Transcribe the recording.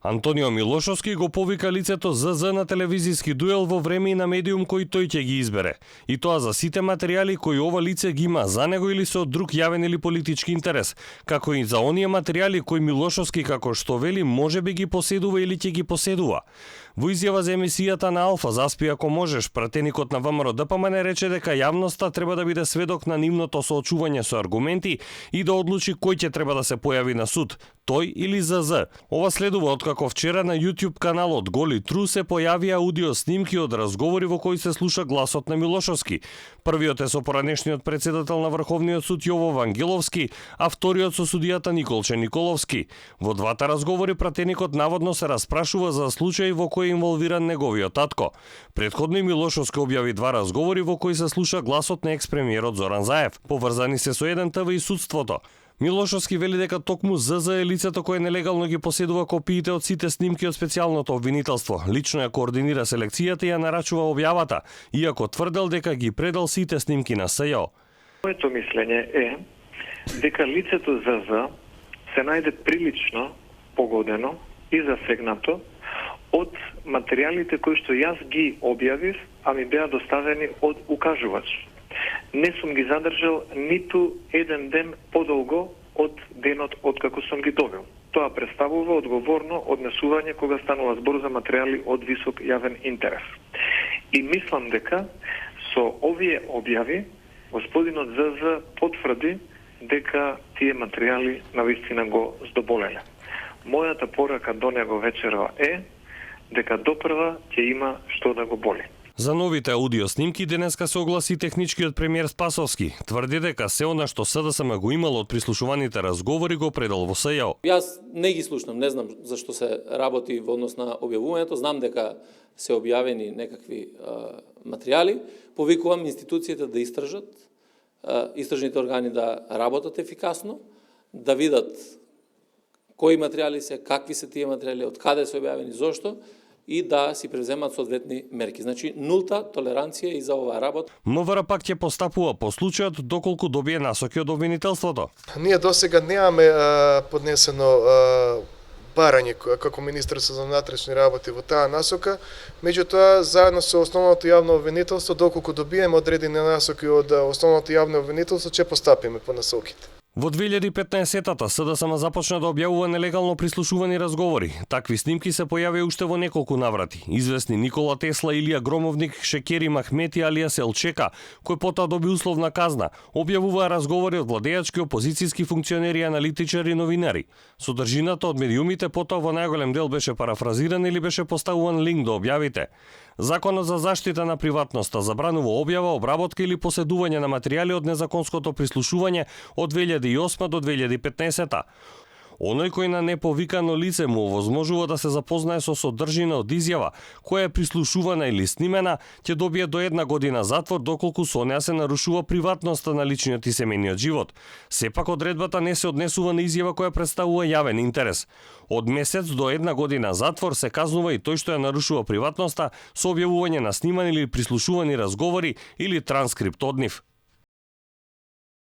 Антонио Милошовски го повика лицето ЗЗ на телевизиски дуел во време и на медиум кој тој ќе ги избере. И тоа за сите материјали кои ова лице ги има за него или со друг јавен или политички интерес, како и за оние материјали кои Милошовски, како што вели, можеби ги поседува или ќе ги поседува. Во изјава за емисијата на Алфа Заспи ако можеш, пратеникот на ВМРО ДПМН рече дека јавноста треба да биде сведок на нивното соочување со аргументи и да одлучи кој ќе треба да се појави на суд, тој или ЗЗ. Ова следува откако вчера на YouTube каналот Голи Тру се појавија аудио снимки од разговори во кои се слуша гласот на Милошовски. Првиот е со поранешниот председател на Врховниот суд Јово Вангеловски, а вториот со судијата Николче Николовски. Во двата разговори пратеникот наводно се распрашува за случај во кој е инволвиран неговиот татко. Претходно Милошовски објави два разговори во кои се слуша гласот на екс-премиерот Зоран Заев, поврзани се со 1TV и судството. Милошовски вели дека токму ЗЗ е лицето кое нелегално ги поседува копиите од сите снимки од специјалното обвинителство. Лично ја координира селекцијата и ја нарачува објавата, иако тврдел дека ги предал сите снимки на СЈО. Моето мислење е дека лицето ЗЗ се најде прилично погодено и засегнато од материјалите кои што јас ги објавив, а ми беа доставени од укажувач. Не сум ги задржал ниту еден ден подолго од денот откако сум ги добил. Тоа представува одговорно однесување кога станува збор за материјали од висок јавен интерес. И мислам дека со овие објави господинот ЗЗ потврди дека тие материјали навистина го здоболеле. Мојата порака до него вечерва е дека допрва ќе има што да го боли. За новите аудио снимки денеска се огласи техничкиот премиер Спасовски. Тврди дека се она што СДСМ го имало од прислушуваните разговори го предал во СЈО. Јас не ги слушнам, не знам зашто се работи во однос на објавувањето, знам дека се објавени некакви материјали, повикувам институциите да истражат, истражните органи да работат ефикасно, да видат кои материјали се, какви се тие материјали, од каде се објавени, зошто, и да си преземат соодветни мерки. Значи, нулта толеранција и за оваа работа. МВР пак ќе постапува по случајот доколку добие насоки од обвинителството. Ние досега немаме поднесено барање како Министерство за внатрешни работи во таа насока, меѓутоа заедно со основното јавно обвинителство, доколку добиеме одредени насоки од основното јавно обвинителство, ќе постапиме по насоките. Во 2015-тата СДСМ започна да објавува нелегално прислушувани разговори. Такви снимки се појавија уште во неколку наврати. Известни Никола Тесла, Илија Громовник, Шекери Махмети алијас Елчека, кој потоа доби условна казна, објавуваа разговори од владеачки, опозицијски функционери, аналитичари и новинари. Содржината од медиумите потоа во најголем дел беше парафразиран или беше поставуван линк до објавите. Законот за заштита на приватноста забранува објава, обработка или поседување на материјали од незаконското прислушување од 2008 до 2015. Оној кој на неповикано лице му овозможува да се запознае со содржина од изјава, која е прислушувана или снимена, ќе добие до 1 година затвор доколку со неа се нарушува приватноста на личниот и семејниот живот. Сепак одредбата не се однесува на изјава која представува јавен интерес. Од месец до 1 година затвор се казнува и тој што ја нарушува приватноста со објавување на снимани или прислушувани разговори или транскрипт од нив.